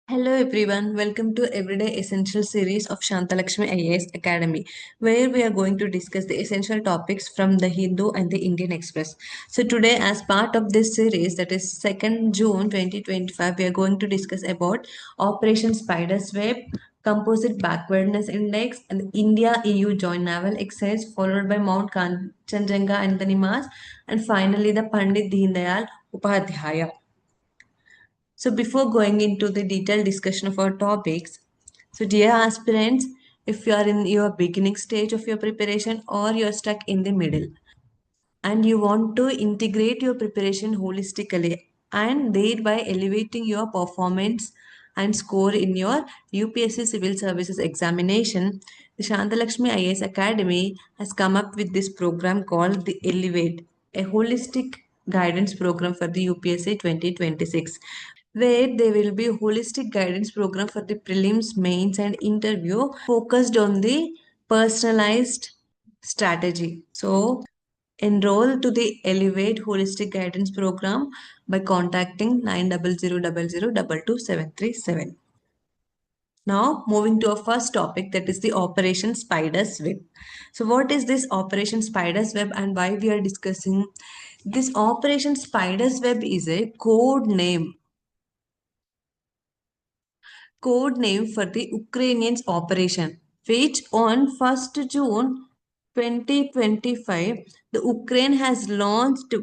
Hello everyone, welcome to Everyday Essential series of Shantha Lakshmi IAS Academy, where we are going to discuss the essential topics from the Hindu and the Indian Express. So today, as part of this series, that is 2nd June 2025, we are going to discuss about Operation Spider's Web, Composite Backwardness Index, and the India EU Joint Naval Exercise, followed by Mount Kanchenjunga and the Nimas, and finally the Pandit Deendayal Upadhyaya. So before going into the detailed discussion of our topics, so dear aspirants, if you are in your beginning stage of your preparation or you are stuck in the middle and you want to integrate your preparation holistically and thereby elevating your performance and score in your UPSC Civil Services examination, the Shantha Lakshmi IAS Academy has come up with this program called the Elevate, a holistic guidance program for the UPSC 2026, where there will be a holistic guidance program for the prelims, mains, and interview focused on the personalized strategy. So, enroll to the Elevate Holistic Guidance Program by contacting 900000223737. Now, moving to our first topic, that is the Operation Spider's Web. So, what is this Operation Spider's Web and why we are discussing this? Operation Spider's Web is a code name for the Ukrainians operation, which on 1st June 2025, the Ukraine has launched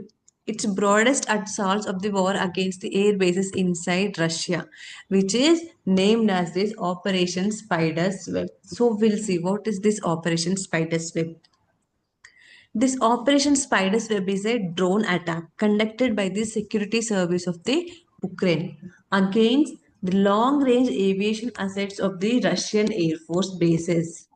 its broadest assaults of the war against the air bases inside Russia, which is named as this Operation Spider's Web. So we'll see what is this Operation Spider's Web. This Operation Spider's Web is a drone attack conducted by the security service of the Ukraine against the long-range aviation assets of the Russian Air Force bases,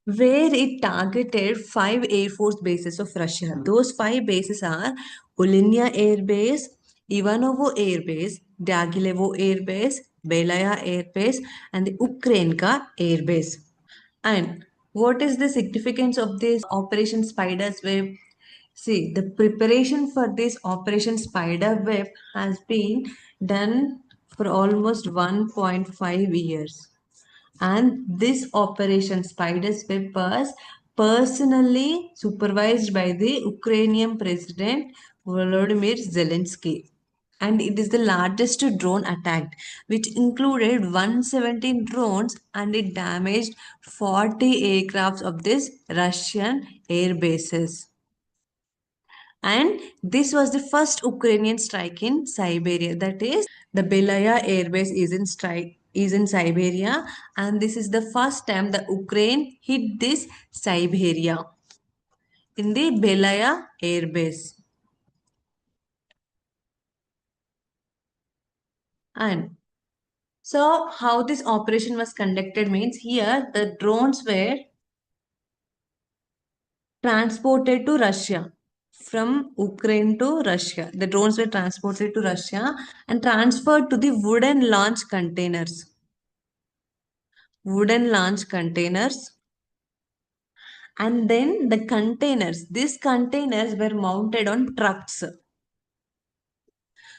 where it targeted 5 Air Force bases of Russia. Those 5 bases are Olynya Air Base, Ivanovo Air Base, Dyagilevo Air Base, Belaya Air Base, and the Ukrainka Air Base. And what is the significance of this Operation Spider's Web? See, the preparation for this Operation Spider Web has been done for almost 1.5 years. And this Operation Spider's Web was personally supervised by the Ukrainian President Volodymyr Zelensky. And it is the largest drone attack, which included 117 drones, and it damaged 40 aircrafts of these Russian air bases. And this was the first Ukrainian strike in Siberia. That is, the Belaya Air Base is in Siberia, and this is the first time the Ukraine hit this Siberia in the Belaya Air Base. And so, how this operation was conducted means here the drones were transported to Russia. From Ukraine to Russia. The drones were transported to Russia and transferred to the wooden launch containers. Wooden launch containers. And then these containers were mounted on trucks.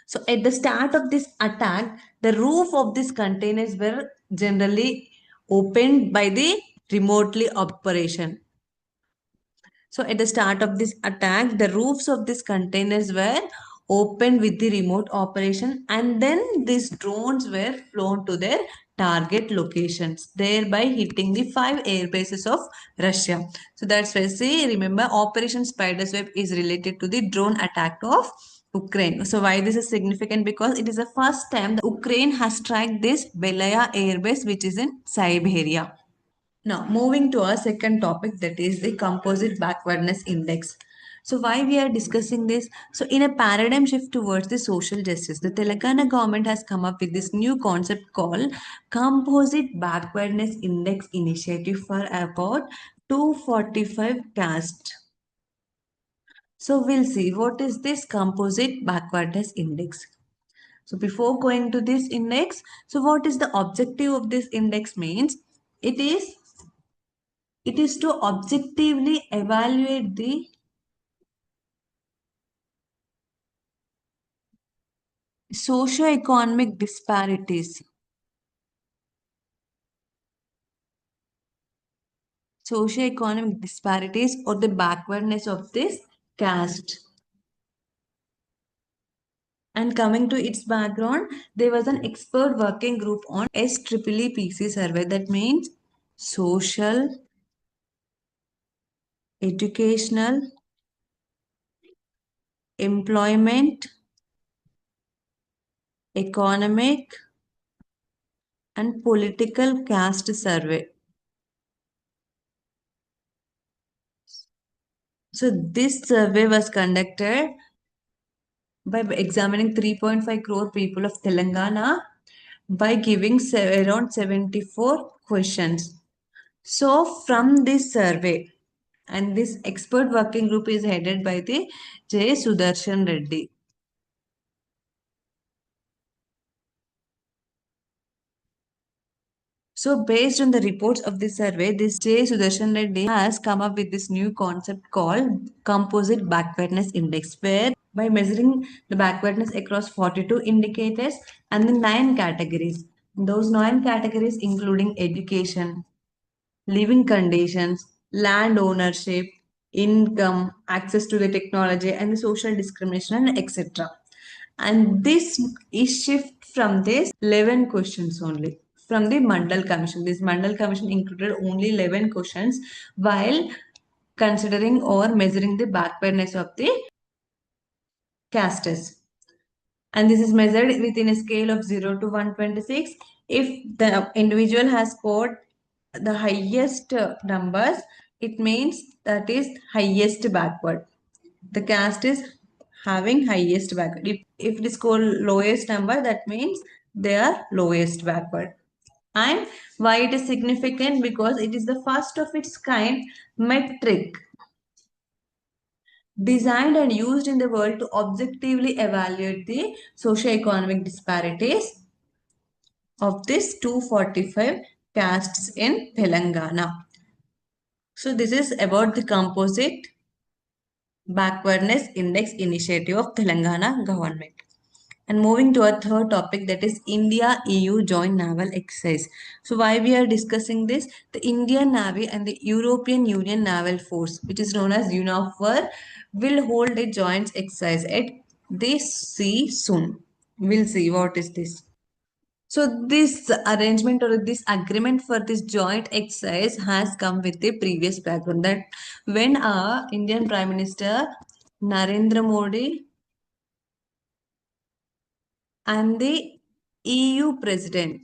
So at the start of this attack, the roof of these containers were generally opened by the remotely operation. So at the start of this attack, the roofs of these containers were opened with the remote operation, and then these drones were flown to their target locations, thereby hitting the 5 air bases of Russia. So that's why, see, remember, Operation Spider's Web is related to the drone attack of Ukraine. So why this is significant? Because it is the first time the Ukraine has struck this Belaya airbase, which is in Siberia. Now, moving to our second topic, that is the composite backwardness index. So, why we are discussing this? So, in a paradigm shift towards the social justice, the Telangana government has come up with this new concept called composite backwardness index initiative for about 245 castes. So, we'll see what is this composite backwardness index. So, before going to this index, so what is the objective of this index means? It is to objectively evaluate the Socioeconomic disparities. Socioeconomic disparities or the backwardness of this caste. And coming to its background, there was an expert working group on SEEEPC survey. That means social, educational, employment, economic, and political caste survey. So this survey was conducted by examining 3.5 crore people of Telangana by giving around 74 questions. So from this survey, and this expert working group is headed by the J. Sudarshan Reddy. So based on the reports of this survey, this J. Sudarshan Reddy has come up with this new concept called Composite Backwardness Index, where by measuring the backwardness across 42 indicators and the 9 categories. Those 9 categories including education, living conditions, land ownership, income, access to the technology, and the social discrimination, and etc. And this is shift from this 11 questions only from the Mandal Commission. This Mandal Commission included only 11 questions while considering or measuring the backwardness of the castes. And this is measured within a scale of 0 to 126. If the individual has scored the highest numbers, it means that is highest backward. The caste is having highest backward. If it is called lowest number, that means they are lowest backward. And why it is significant? Because it is the first of its kind metric designed and used in the world to objectively evaluate the socio-economic disparities of these 245 castes in Telangana. So this is about the composite backwardness index initiative of Telangana government. And moving to our third topic, that is India EU joint naval exercise. So why we are discussing this? The Indian Navy and the European Union Naval Force, which is known as UNAFOR, will hold a joint exercise at the sea soon. We'll see what is this. So this arrangement or this agreement for this joint exercise has come with the previous background that when our Indian Prime Minister Narendra Modi and the EU President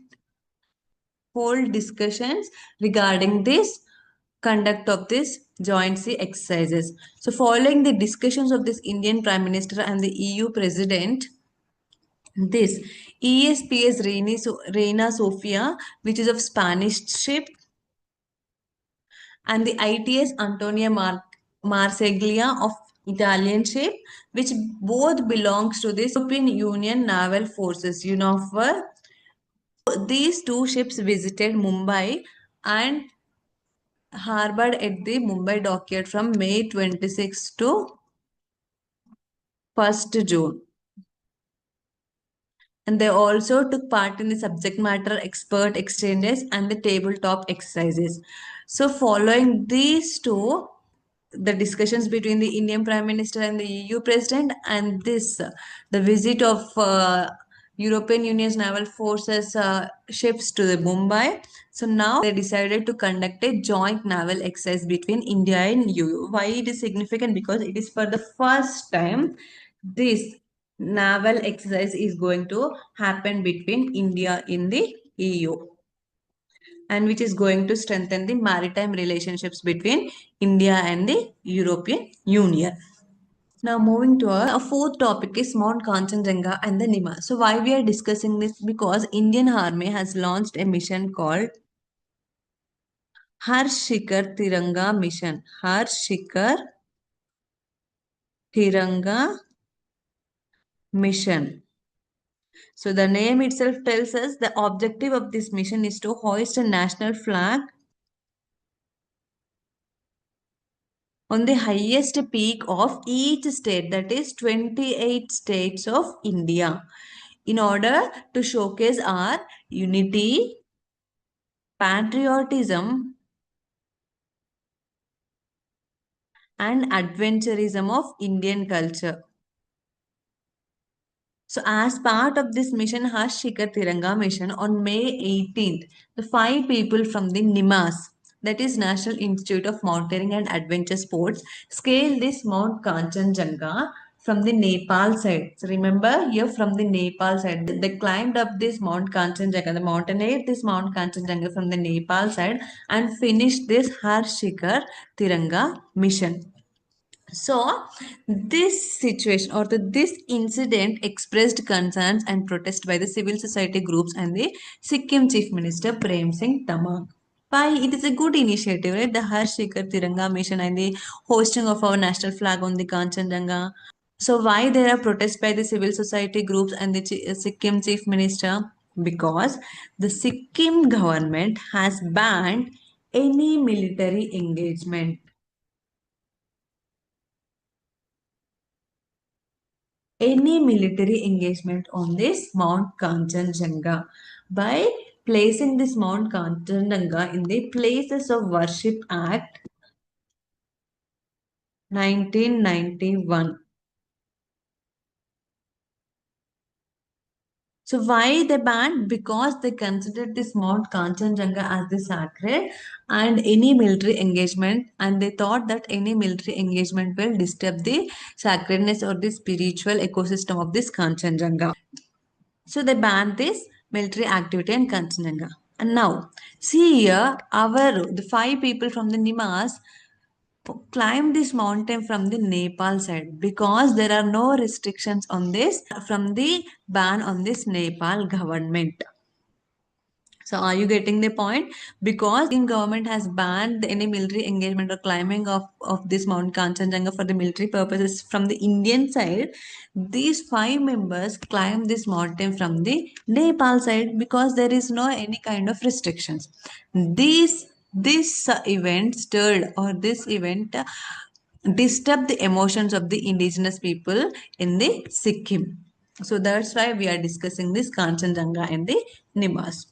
hold discussions regarding this conduct of this joint sea exercises. So following the discussions of this Indian Prime Minister and the EU President, this ESPS Reina Sofia, which is of Spanish ship, and the ITS Antonia Marseglia of Italian ship, which both belongs to this European Union Naval Forces, UNOFOR. These two ships visited Mumbai and harbored at the Mumbai dockyard from May 26 to 1st June. And they also took part in the subject matter expert exchanges and the tabletop exercises. So following these two, the discussions between the Indian Prime Minister and the EU President, and this the visit of European Union's naval forces ships to the Mumbai. So now they decided to conduct a joint naval exercise between India and EU. Why it is significant? Because it is for the first time this naval exercise is going to happen between India in the EU, and which is going to strengthen the maritime relationships between India and the European Union. Now moving to our fourth topic is Mount Kanchenjunga and the Nima. So why we are discussing this? Because Indian Army has launched a mission called Har Shikhar Tiranga Mission. Har Shikhar Tiranga Mission. So the name itself tells us the objective of this mission is to hoist a national flag on the highest peak of each state, that is 28 states of India. in order to showcase our unity, patriotism, and adventurism of Indian culture. So, as part of this mission, Harsh Shikhar Tiranga mission, on May 18th, the five people from the NIMAS, that is National Institute of Mountaineering and Adventure Sports, scaled this Mount Kanchenjunga from the Nepal side. So, remember here from the Nepal side, they climbed up this Mount Kanchenjunga, the mountaineered this Mount Kanchenjunga from the Nepal side and finished this Harsh Shikhar Tiranga mission. So, this situation or this incident expressed concerns and protest by the civil society groups and the Sikkim Chief Minister Prem Singh Tamang. Why it is a good initiative, right? The Har Shikhar Tiranga mission and the hosting of our national flag on the Kanchenjunga. So, why there are protests by the civil society groups and the Sikkim Chief Minister? Because the Sikkim government has banned any military engagement. Any military engagement on this Mount Kanchenjunga by placing this Mount Kanchenjunga in the Places of Worship Act 1991. So why they banned? Because they considered this Mount Kanchenjunga as the sacred and any military engagement, and they thought that any military engagement will disturb the sacredness or the spiritual ecosystem of this Kanchenjunga. So they banned this military activity in Kanchenjunga. And now, see here, the five people from the Nimas climbed this mountain from the Nepal side because there are no restrictions on this from the ban on this Nepal government. So are you getting the point? Because the government has banned any military engagement or climbing of this Mount Kanchenjunga for the military purposes from the Indian side, these five members climb this mountain from the Nepal side because there is no any kind of restrictions. This event stirred or this event disturbed the emotions of the indigenous people in the Sikkim. So that's why we are discussing this Kanchenjunga and the Nimas.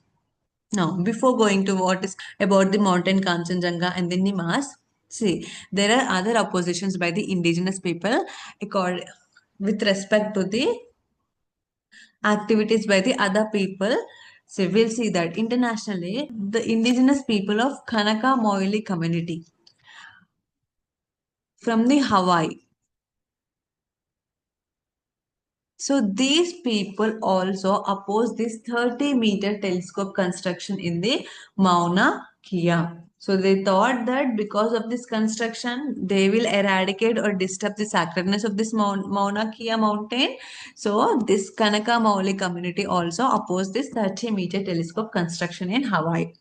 Now, before going to what is about the mountain Kanchenjunga and the Nimas, see, there are other oppositions by the indigenous people with respect to the activities by the other people. So, we'll see that internationally, the indigenous people of Kanaka Moili community from the Hawaii. So these people also oppose this 30-meter telescope construction in the Mauna Kea. So they thought that because of this construction, they will eradicate or disturb the sacredness of this Mauna Kea mountain. So this Kanaka Maoli community also opposed this 30-meter telescope construction in Hawaii.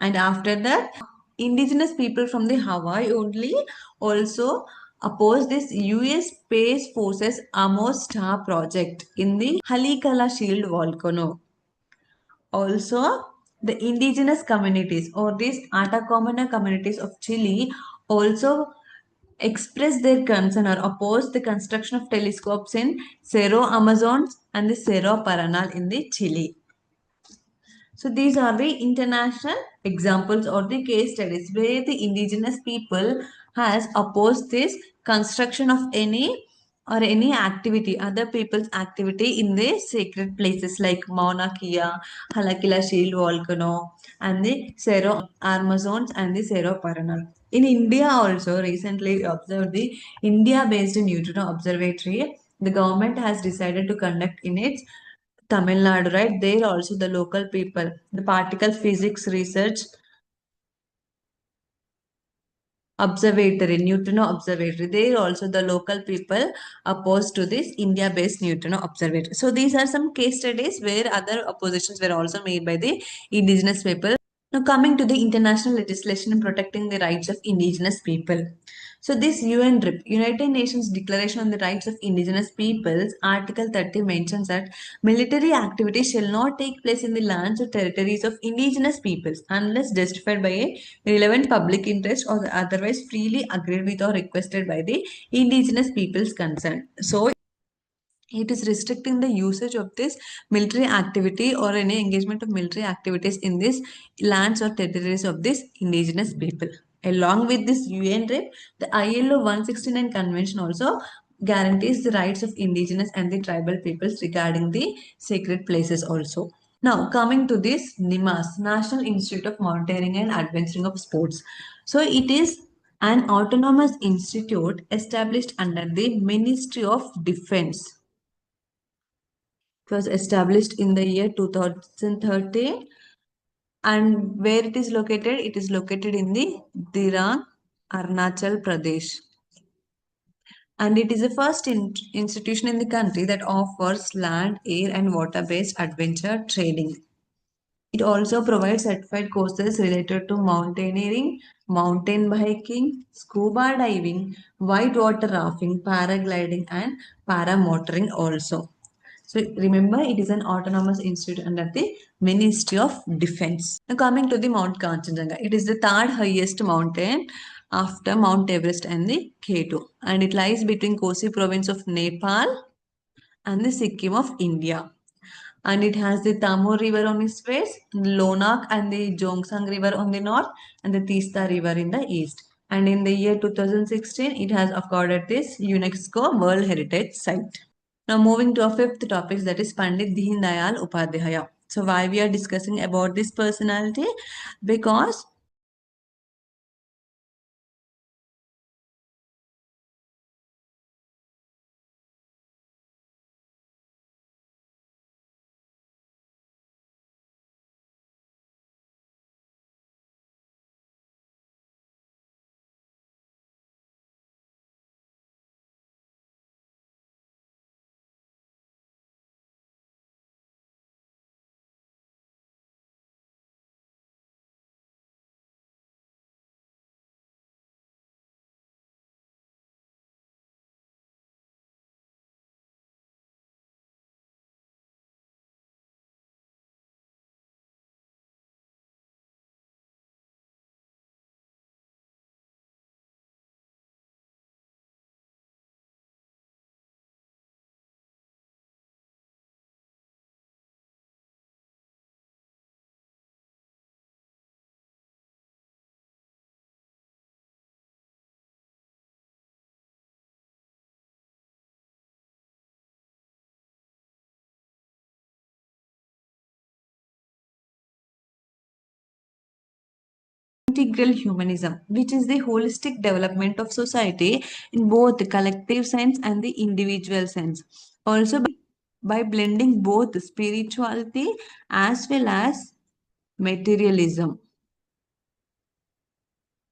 And after that, indigenous people from the Hawaii only also opposed this US Space Forces Amos Star project in the Halikala Shield volcano. Also, the indigenous communities or these Atacamana communities of Chile also expressed their concern or opposed the construction of telescopes in Cerro Amazons and the Cerro Paranal in the Chile. So these are the international examples or the case studies where the indigenous people has opposed this construction of any activity, other people's activity in the sacred places like Mauna Kea, Halakila Shield Volcano, and the Cerro Amazons and the Cerro Paranal. In India also recently observed the India-based Neutrino Observatory. The government has decided to conduct in its Tamil Nadu, right? There also the local people, the particle physics research observatory, Neutrino Observatory. There also the local people opposed to this India-based Neutrino Observatory. So these are some case studies where other oppositions were also made by the indigenous people. Now coming to the international legislation in protecting the rights of indigenous people. So this UNDRIP, United Nations Declaration on the Rights of Indigenous Peoples, Article 30 mentions that military activity shall not take place in the lands or territories of indigenous peoples unless justified by a relevant public interest or otherwise freely agreed with or requested by the indigenous peoples concerned. So It is restricting the usage of this military activity or any engagement of military activities in these lands or territories of these indigenous people. Along with this UN REP, the ILO 169 convention also guarantees the rights of indigenous and the tribal peoples regarding the sacred places also. Now, coming to this NIMAS, National Institute of Mountaineering and Adventuring of Sports. So, it is an autonomous institute established under the Ministry of Defense. It was established in the year 2013, and where it is located in the Dirang, Arunachal Pradesh. And it is the first institution in the country that offers land, air, and water based adventure training. It also provides certified courses related to mountaineering, mountain biking, scuba diving, whitewater rafting, paragliding, and paramotoring also. So remember, it is an autonomous institute under the Ministry of Defense. Now coming to the Mount Kanchenjunga, it is the third highest mountain after Mount Everest and the K2, and it lies between Kosi province of Nepal and the Sikkim of India. And it has the Tamur River on its west, Lonak and the Jongsang River on the north, and the Tista River in the east. And in the year 2016, it has accorded this UNESCO World Heritage Site. Now moving to our fifth topic, that is Pandit Deen Dayal Upadhyaya. So why we are discussing about this personality? Because integral humanism, which is the holistic development of society in both the collective sense and the individual sense. Also, by blending both spirituality as well as materialism.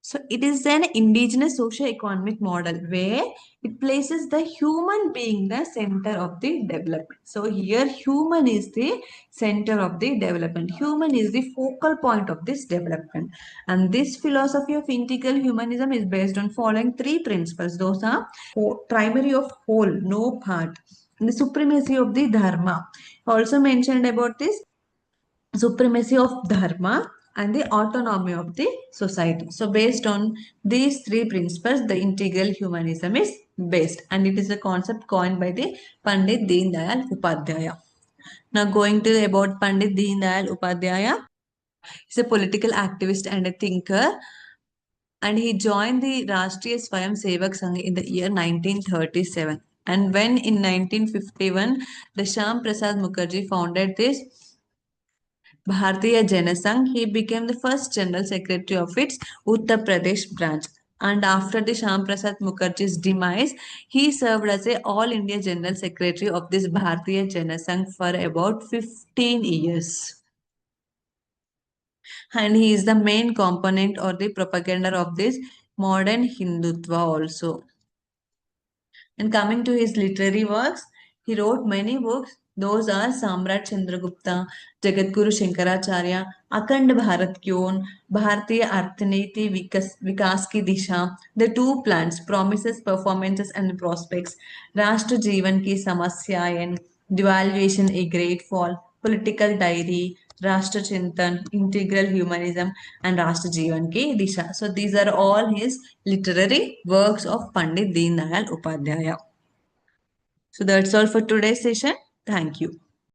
So it is an indigenous socio-economic model where it places the human being the center of the development. So here human is the center of the development. Human is the focal point of this development. And this philosophy of integral humanism is based on following three principles. Those are primary of whole, no part. And the supremacy of the dharma. Also mentioned about this supremacy of dharma and the autonomy of the society. So based on these three principles, the integral humanism is based, and it is a concept coined by the Pandit Deen Dayal Upadhyaya. Now going to about Pandit Deen Dayal Upadhyaya, he's a political activist and a thinker, and he joined the Rashtriya Swayam Sevak Sangh in the year 1937. And when in 1951, the Sham Prasad Mukherjee founded this Bharatiya Janasangh, he became the first General Secretary of its Uttar Pradesh branch. And after the Sham Prasad Mukherjee's demise, he served as a All India General Secretary of this Bharatiya Janasangh for about 15 years. And he is the main component or the propaganda of this modern Hindutva also. And coming to his literary works, he wrote many books. Those are Samrat Chandragupta, Jagadguru Shankaracharya, Akhand Bharat Kyon, Bharatiya Arthaniti Vikas Ki Disha, The Two Plants, Promises, Performances and Prospects, Rashtra Jeevan Ki Samasyayan, Devaluation A Great Fall, Political Diary, Rashtra Chintan, Integral Humanism, and Rashtra Jeevan Ki Disha. So these are all his literary works of Pandit Deen Dayal Upadhyaya. So that's all for today's session. Thank you.